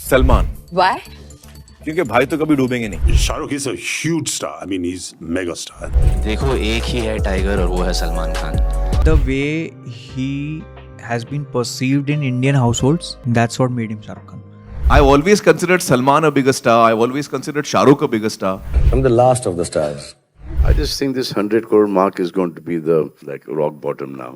Salman. Why? क्योंकि भाई तो कभी डूबेंगे नहीं। Shahrukh is a huge star, I mean he is mega star. देखो एक ही है टाइगर और वो है Salman Khan. The way he has been perceived in Indian households, that's what made him Shah Rukh Khan. I always considered Salman a bigger star. I always considered Shah Rukh a bigger star. I'm the last of the stars. I just think this 100 crore mark is going to be the rock bottom now.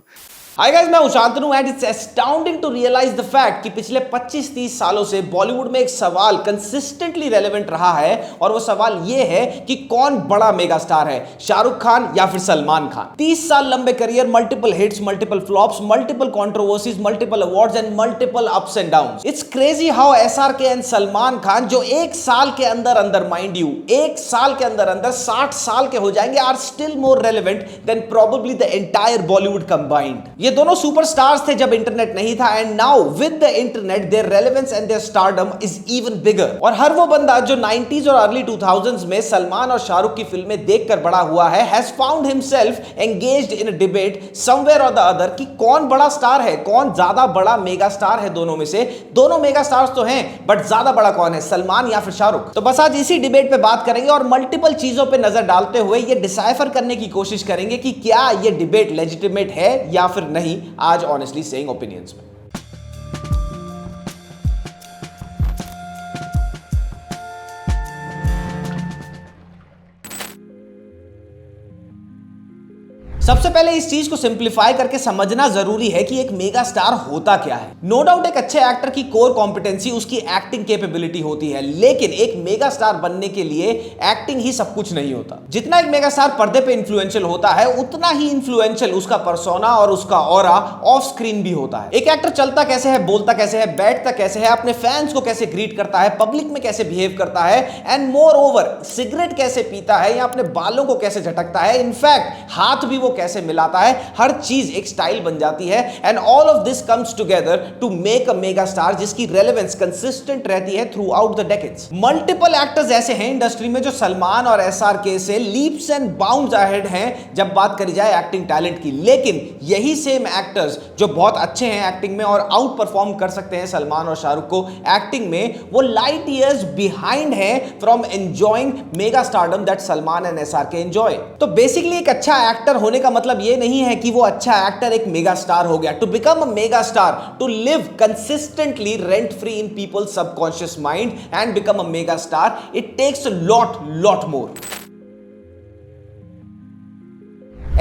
Hi guys, मैं Shantanu and it's astounding to realise the fact कि पिछले 25-30 सालों से बॉलीवुड में एक सवाल consistently relevant रहा है और वो सवाल ये है कि कौन बड़ा मेगा स्टार है, शाहरुख खान या फिर सलमान खान। 30 साल लंबे career, multiple hits, multiple flops, multiple controversies, multiple awards and multiple ups and downs. It's crazy how SRK and Salman Khan, जो एक साल के अंदर माइंड यू, एक साल के अंदर 60 साल के हो जाएंगे, are still more relevant than probably the entire Bollywood combined. ये दोनों सुपरस्टार्स थे जब इंटरनेट नहीं था, and now with the internet their relevance and their stardom is even bigger. और हर वो बंदा जो 90s और अर्ली 2000s में सलमान और शाहरुख की फिल्में देखकर बड़ा हुआ है, has found himself engaged in a debate somewhere और द अदर कि कौन बड़ा स्टार है, कौन ज्यादा बड़ा मेगा स्टार है। दोनों में से दोनों मेगा स्टार्स तो हैं, बट ज्यादा बड़ा कौन है, सलमान या फिर शाहरुख? तो बस आज इसी डिबेट पे बात करेंगे और मल्टीपल चीजों पे नजर डालते हुए ये डिसाइफर करने की कोशिश करेंगे कि क्या ये डिबेट लेजिटिमेट है या फिर नहीं, आज ऑनेस्टली सेइंग ओपिनियंस में। सबसे पहले इस चीज को सिंप्लीफाई करके समझना जरूरी है कि एक मेगा स्टार होता क्या है। नो डाउट एक अच्छे एक्टर की कोर कॉम्पिटेंसी उसकी एक्टिंग कैपेबिलिटी होती है, लेकिन एक मेगा स्टार बनने के लिए एक्टिंग ही सब कुछ नहीं होता। जितना एक मेगा स्टार पर्दे पे इन्फ्लुएंशियल होता है, उतना ही इन्फ्लुएंशियल उसका पर्सोना और उसका ऑरा ऑफ स्क्रीन भी होता है। एक एक्टर चलता कैसे है, बोलता कैसे है, बैठता कैसे है, अपने फैंस को कैसे ग्रीट करता है, पब्लिक में कैसे बिहेव करता है, एंड मोर ओवर सिगरेट कैसे पीता है या अपने बालों को कैसे झटकता है, इनफैक्ट हाथ भी वो कैसे मिलाता है, हर चीज एक स्टाइल बन जाती है। And all of this comes together to make a mega star जिसकी रेलेवेंस कंसिस्टेंट रहती है throughout the decades. Multiple actors ऐसे हैं इंडस्ट्री में जो सलमान और एसआरके से लीप्स एंड बाउंड्स अहेड हैं जब बात करी जाए एक्टिंग टैलेंट की, लेकिन यही सेम एक्टर्स जो बहुत अच्छे हैं एक्टिंग में और आउट परफॉर्म कर सकते हैं सलमान और शाहरुख को एक्टिंग में, वो लाइट ईयर्स बिहाइंड है from enjoying mega stardom that Salman and SRK enjoy. तो बेसिकली एक अच्छा एक्टर होने का मतलब ये नहीं है कि वो अच्छा एक्टर एक मेगा स्टार हो गया। To become a mega star, to live consistently rent free in people's subconscious mind and become a mega star, it takes a lot more.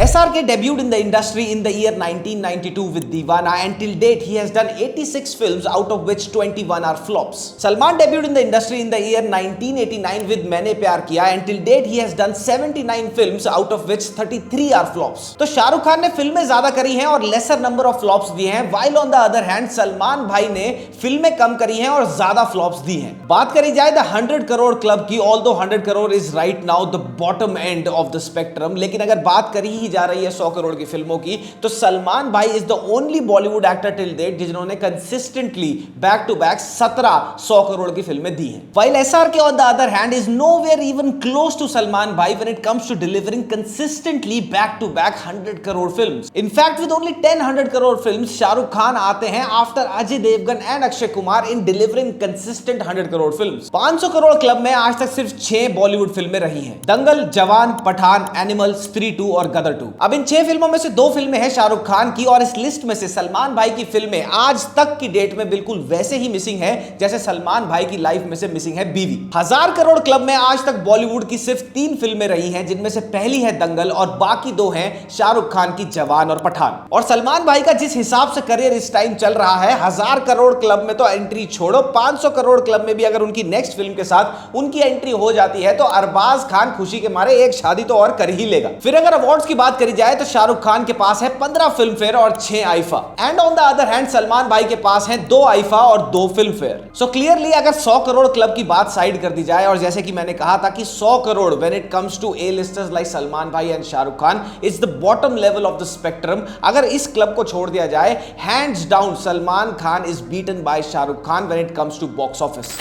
SRK debuted in the industry in the year 1992 with Deewana, and till date he has done 86 films, out of which 21 are flops. Salman debuted in the industry in the year 1989 with Maine Pyar Kiya, and till date he has done 79 films, out of which 33 are flops. तो शाहरुख खान ने फिल्में ज्यादा करी हैं और laser number of flops दिए हैं, while on the other hand Salman भाई ने फिल्में कम करी हैं और ज्यादा फ्लॉप्स दी हैं। बात करी जाए द 100 करोड़ क्लब की, although 100 crore is right now the bottom end of the spectrum, लेकिन अगर बात करी ही जा रही है 100 करोड़ की फिल्मों की, तो सलमान भाई is the only Bollywood actor till date जिन्होंने consistently back to back 17 100 crore की फिल्में दी हैं। While SRK on the other hand is nowhere even close to Salman भाई when it comes to delivering consistently back to back 100 crore films. In fact, with only 10 100 crore films, Shahrukh Khan आते हैं after Ajay Devgn and Akshay Kumar in delivering consistent 100 crore films. 500 crore club में आज तक सिर्फ 6 बॉलीवुड फिल्में रही हैं, दंगल, जवान, पठान, एनिमल, स्त्री 2 और गदर 2। अब इन 6 फिल्मों में से 2 फिल्में हैं शाहरुख खान की, और इस लिस्ट में से सलमान भाई की फिल्में आज तक की डेट में बिल्कुल वैसे ही मिसिंग है जैसे सलमान भाई की लाइफ में से मिसिंग है बीवी। 1000 करोड़ क्लब में आज तक बॉलीवुड की सिर्फ 3 फिल्में रही हैं, जिनमें से पहली है दंगल और बाकी 2 हैं शाहरुख खान की जवान और पठान। और सलमान भाई का जिस हिसाब से करियर इस टाइम चल रहा है, 1000 करोड़ क्लब में तो एंट्री छोड़ो, 500 करोड़ क्लब में भी अगर उनकी नेक्स्ट फिल्म के साथ उनकी एंट्री हो जाती है तो अरबाज खान खुशी के मारे एक शादी तो और कर ही लेगा। फिर अगर अवार्ड्स की बात करी जाए तो शाहरुख खान के पास है 15 फिल्म फेयर और 6 IIFA, and on the other hand Salman भाई के पास है 2 आईफा और 2 फिल्म फेयर। सो क्लियरली अगर 100 करोड़ क्लब की बात साइड कर दी जाए, और जैसे कि मैंने कहा था कि 100 crore when it comes to A listers like Salman भाई and Shahrukh Khan is the bottom level of the spectrum, अगर इस क्लब को छोड़ दिया जाए, hands down Salman Khan is beaten by Shahrukh Khan when it comes to box office.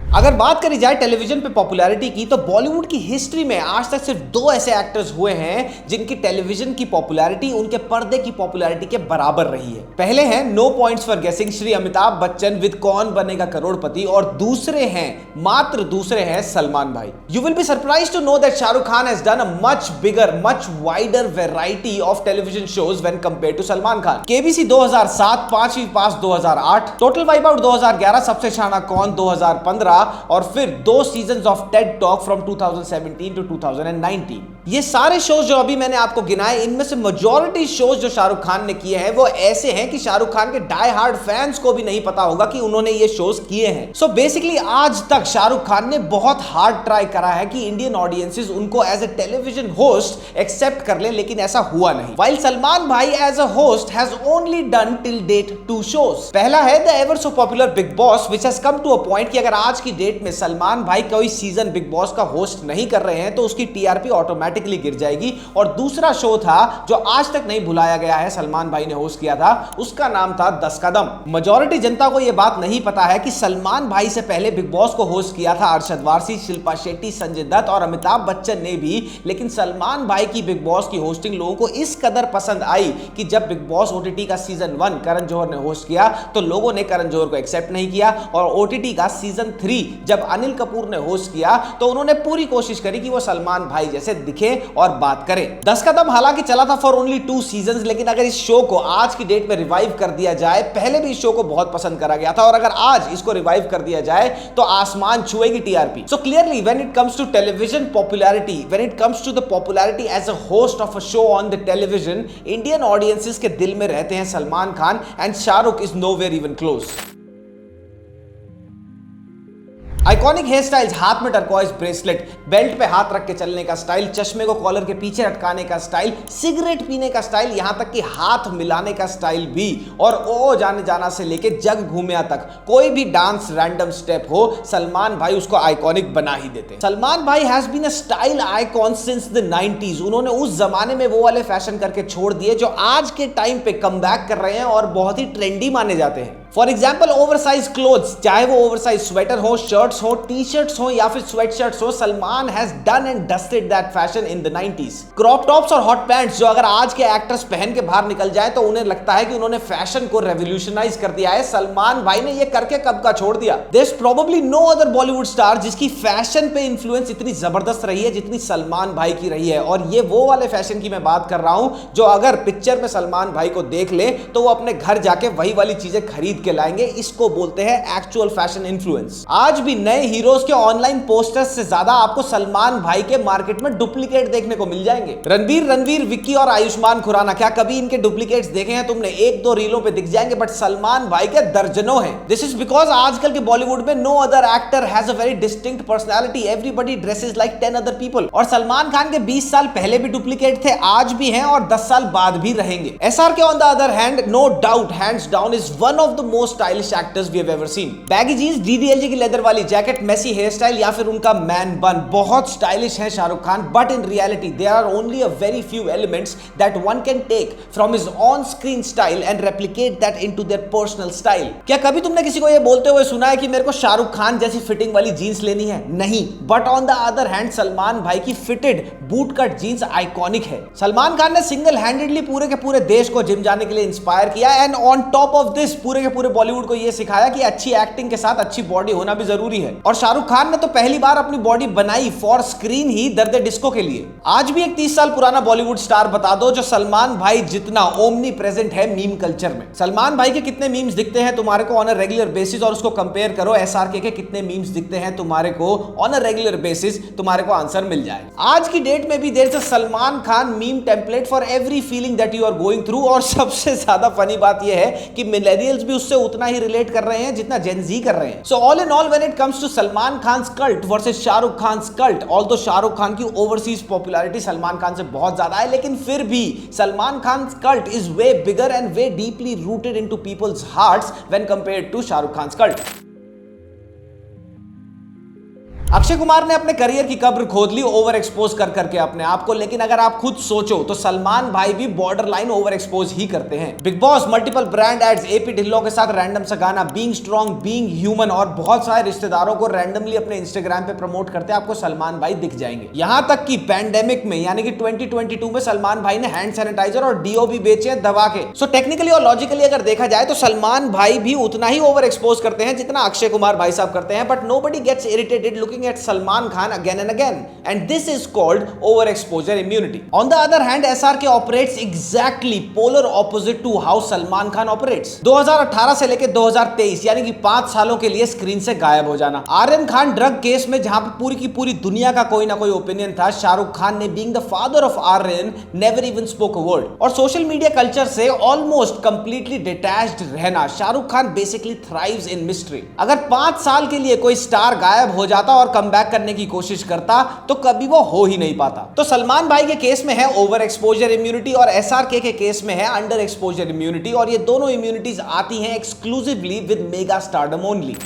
अगर बात करी जाए टेलीविजन पे पॉपुलैरिटी की, तो बॉलीवुड की हिस्ट्री में आज तक सिर्फ 2 ऐसे एक्टर्स हुए हैं जिनकी टेलीविजन की पॉपुलैरिटी उनके पर्दे की पॉपुलैरिटी के बराबर रही है। पहले हैं, नो पॉइंट्स फॉर गेसिंग, श्री अमिताभ बच्चन विद कौन बनेगा करोड़पति, और मात्र दूसरे हैं सलमान भाई। You will be surprised to know that Shahrukh Khan has done a much bigger, much wider variety of television shows when compared to Salman Khan. KBC 2007, पांचवी पास 2008, टोटल वाइप आउट 2011, सबसे शाना कौन 2015, और फिर 2 seasons of TED talk from 2017 to 2019। ये सारे shows जो अभी मैंने आपको गिनाए, इनमें से मेजॉरिटी शोज जो शाहरुख खान ने किए हैं वो ऐसे हैं कि शाहरुख खान के डाई हार्ड फैंस को भी नहीं पता होगा कि उन्होंने ये शोज किए हैं। सो बेसिकली आज तक शाहरुख खान ने बहुत हार्ड ट्राई करा है कि इंडियन ऑडियंसेस उनको as a television host accept कर ले, लेकिन ऐसा हुआ नहीं। While Salman bhai as a host has only done till date 2 shows. पहला है the ever so popular big boss, which has come to a point कि अगर आज की डेट में सलमान भाई कोई सीजन बिग बॉस का होस्ट नहीं कर रहे हैं तो उसकी टीआरपी ऑटोमेटिकली गिर जाएगी। और दूसरा शो था जो आज तक नहीं भुलाया गया है, सलमान भाई ने होस्ट किया था, उसका नाम था 10 कदम। मेजॉरिटी जनता को यह बात नहीं पता है कि सलमान भाई से पहले बिग बॉस को होस्ट किया था अरशद वारसी, शिल्पा शेट्टी, संजय दत्त और अमिताभ बच्चन ने भी। लेकिन सलमान भाई की बिग बॉस की होस्टिंग लोगों को इस कदर पसंद आई कि जब बिग बॉस ओटीटी का सीजन 1 करण जौहर ने होस्ट किया तो लोगों ने करण जौहर को एक्सेप्ट नहीं किया, और ओटीटी का सीजन 3 जब अनिल कपूर ने होस्ट किया तो उन्होंने पूरी कोशिश करी कि वो सलमान भाई जैसे दिखे और बात करें। 10 कदम हालांकि चला था फॉर ओनली 2 सीजंस, लेकिन अगर इस शो को आज की डेट में रिवाइव कर दिया जाए, पहले भी इस शो को बहुत पसंद करा गया था, और अगर आज इसको रिवाइव कर दिया जाए तो आसमान छुएगी TRP. So clearly when it comes to television popularity, when it comes to the popularity as a host of a show on the television, Indian audiences के दिल में रहते हैं Salman Khan, and Shahrukh is nowhere even close. Iconic hair styles, हाथ में turquoise bracelet, belt पे हाथ रख के चलने का स्टाइल, चश्मे को कॉलर के पीछे अटकाने का स्टाइल, सिगरेट पीने का स्टाइल, यहां तक कि हाथ मिलाने का स्टाइल भी, और ओ जाने जाना से लेके जग घूमिया तक कोई भी डांस रैंडम स्टेप हो, सलमान भाई उसको आइकॉनिक बना ही देते हैं। Salman bhai has been a style icon since the 90s। उन्होंने उस जमाने में वो वाले फैशन करके छोड़ दिए जो आज के टाइम पे कम बैक कर रहे हैं और बहुत ही ट्रेंडी माने जाते हैं। फॉर एग्जाम्पल ओवरसाइज क्लोथ्स, चाहे वो ओवरसाइज स्वेटर हो, शर्ट्स हो, टी शर्ट्स हो या फिर स्वेट शर्ट्स हो, Salman has done and dusted that fashion in the 90s। Crop tops और हॉट पैंट्स जो अगर आज के एक्टर्स पहन के बाहर निकल जाए तो उन्हें लगता है कि उन्होंने फैशन को रेवोल्यूशनाइज कर दिया है, सलमान भाई ने ये करके कब का छोड़ दिया। There is probably no other Bollywood star जिसकी फैशन पे इन्फ्लुएंस इतनी जबरदस्त रही है जितनी सलमान भाई की रही है। और ये वो वाले फैशन की मैं बात कर रहा हूं जो अगर पिक्चर में सलमान भाई को देख ले तो वो अपने घर जाके वही वाली चीजें खरीद के लाएंगे। इसको बोलते हैं एक्चुअल फैशन इन्फ्लुएंस। आज भी नए हीरोज के ऑनलाइन पोस्टर्स से ज्यादा आपको सलमान भाई के मार्केट में डुप्लीकेट देखने को मिल जाएंगे। रणवीर, विक्की और आयुष्मान खुराना, क्या कभी इनके डुप्लीकेट्स देखे हैं तुमने? 1-2 रीलों पे दिख जाएंगे, बट सलमान भाई के दर्जनों हैं। दिस इज बिकॉज आजकल के बॉलीवुड में no other actor has a very distinct personality, everybody dresses like 10 other people. और सलमान खान के 20 साल पहले भी डुप्लीकेट थे, आज भी हैं और 10 साल बाद भी रहेंगे। SRK on the other hand, no doubt, hands down is one of the most stylish actors we have ever seen. Baggy jeans, DDLJ की लेदर वाली जैकेट, मेसी हेयर स्टाइल या फिर उनका मैन बन, बहुत स्टाइलिश है Shahrukh Khan, but in reality there are only a very few elements that one can take from his on screen style and replicate that into their personal style. क्या कभी तुमने किसी को यह बोलते हुए सुना है कि मेरे को शाहरुख खान जैसी फिटिंग वाली जींस लेनी है? नहीं। But on the other hand Salman भाई की fitted boot cut jeans iconic है। सलमान खान ने सिंगल हैंडेडली पूरे के पूरे देश को जिम जाने के लिए इंस्पायर किया, and on top of this पूरे के पूरे बॉलीवुड को यह सिखाया कि अच्छी एक्टिंग के साथ अच्छी बॉडी होना भी जरूरी है। और शाहरुख खान ने तो पहली बार अपनी बॉडी बनाई फॉर स्क्रीन ही दर्द डिस्को के लिए। आज भी एक 30 साल पुराना बॉलीवुड स्टार बता दो जो सलमान भाई जितना ओमनी प्रेजेंट है मीम कल्चर में। सलमान भाई के कितने मीम्स दिखते हैं तुम्हारे को ऑन अ रेगुलर बेसिस, और उसको कंपेयर करो SRK के कितने मीम्स दिखते हैं तुम्हारे को ऑन अ रेगुलर बेसिस, तुम्हारे को आंसर मिल जाए। आज की डेट में भी there is a Salman Khan meme template for every feeling that you are going through. और सबसे ज्यादा फनी बात यह है कि मिलेनियल्स भी उससे उतना ही रिलेट कर रहे हैं जितना जेन जी कर रहे हैं। So all in all when it comes to Salman Khan's cult versus Shahrukh Khan's cult, although Shahrukh Khan की ओवरसीज पॉपुलैरिटी सलमान खान से बहुत ज्यादा है, लेकिन फिर भी Salman Khan's cult is way bigger and way deeply rooted into people's hearts when compared to Shahrukh Khan's cult. Akshay Kumar ने अपने करियर की कब्र खोद ली ओवर एक्सपोज कर करके अपने आप को, लेकिन अगर आप खुद सोचो तो सलमान भाई भी बॉर्डर लाइन ओवर एक्सपोज ही करते हैं। Big boss, multiple brand ads, AP Dhillon के साथ रैंडम सा गाना, बीइंग स्ट्रॉन्ग, बीइंग ह्यूमन और बहुत सारे रिश्तेदारों को रैंडमली अपने इंस्टाग्राम पे प्रमोट करते आपको सलमान भाई दिख जाएंगे। यहां तक कि पैंडेमिक में यानी कि 2022 में सलमान भाई ने हैंड सैनिटाइजर और डीओ भी बेचे हैं दवा के। सो टेक्निकली और लॉजिकली अगर देखा जाए तो सलमान भाई भी उतना ही ओवर एक्सपोज करते हैं जितना अक्षय कुमार भाई साहब करते हैं, but nobody gets irritated looking at Salman Khan again and again, and this is called overexposure immunity. On the other hand, SRK operates exactly polar opposite to how Salman Khan operates. 2018 से लेकर 2023 यानी कि 5 सालों के लिए स्क्रीन से गायब हो जाना। आर्यन खान ड्रग केस में जहां पर पूरी की पूरी दुनिया का कोई ना कोई ओपिनियन था, शाहरुख खान ने being the father of Aryan never even spoke a word. और सोशल मीडिया कल्चर से ऑलमोस्ट कंप्लीटली डिटैच्ड रहना, Shahrukh Khan basically thrives in mystery. अगर 5 साल के लिए कोई स्टार गायब हो जाता और कमबैक करने की कोशिश करता तो कभी वो हो ही नहीं पाता। तो सलमान भाई के केस में है ओवर एक्सपोजर इम्यूनिटी और एसआरके के केस में है अंडर एक्सपोजर इम्यूनिटी, और ये दोनों इम्यूनिटीज आती हैं exclusively with mega stardom only.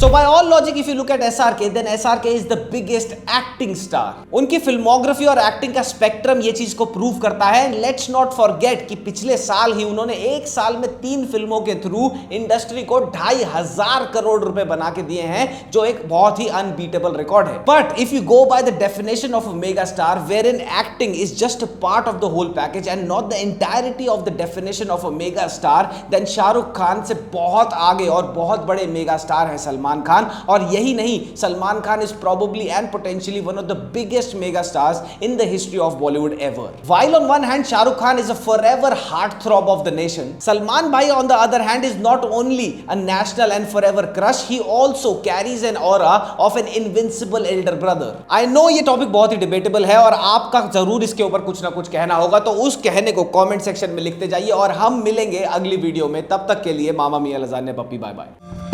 So by all logic, if you look at SRK, then SRK is the biggest acting star. उनकी फिल्मोग्राफी और एक्टिंग का स्पेक्ट्रम ये चीज को प्रूव करता है। Let's not forget कि पिछले साल ही उन्होंने एक साल में 3 फिल्मों के थ्रू इंडस्ट्री को 2,500 करोड़ रुपए बना के दिए हैं, जो एक बहुत ही अनबीटेबल रिकॉर्ड है। But if you go by the definition of a mega star, wherein acting is just a part of the whole package and not the entirety of the definition of a mega star, then Shahrukh Khan से बहुत आगे और बहुत बड़े mega star है सलमान खान। और यही नहीं, Salman Khan is probably and potentially one of the biggest mega stars in the history of Bollywood ever. While on one hand Shah Rukh Khan is a forever heartthrob of the nation, Salman Bhai on the other hand is not only a national and forever crush, he also carries an aura of an invincible elder brother. I know ये topic बहुत ही debatable है और आपका जरूर इसके ऊपर कुछ ना कुछ कहना होगा, तो उस कहने को कमेंट सेक्शन में लिखते जाइए और हम मिलेंगे अगली वीडियो में। तब तक के लिए मामा मियां लजानिया पप्पी, बाय बाय।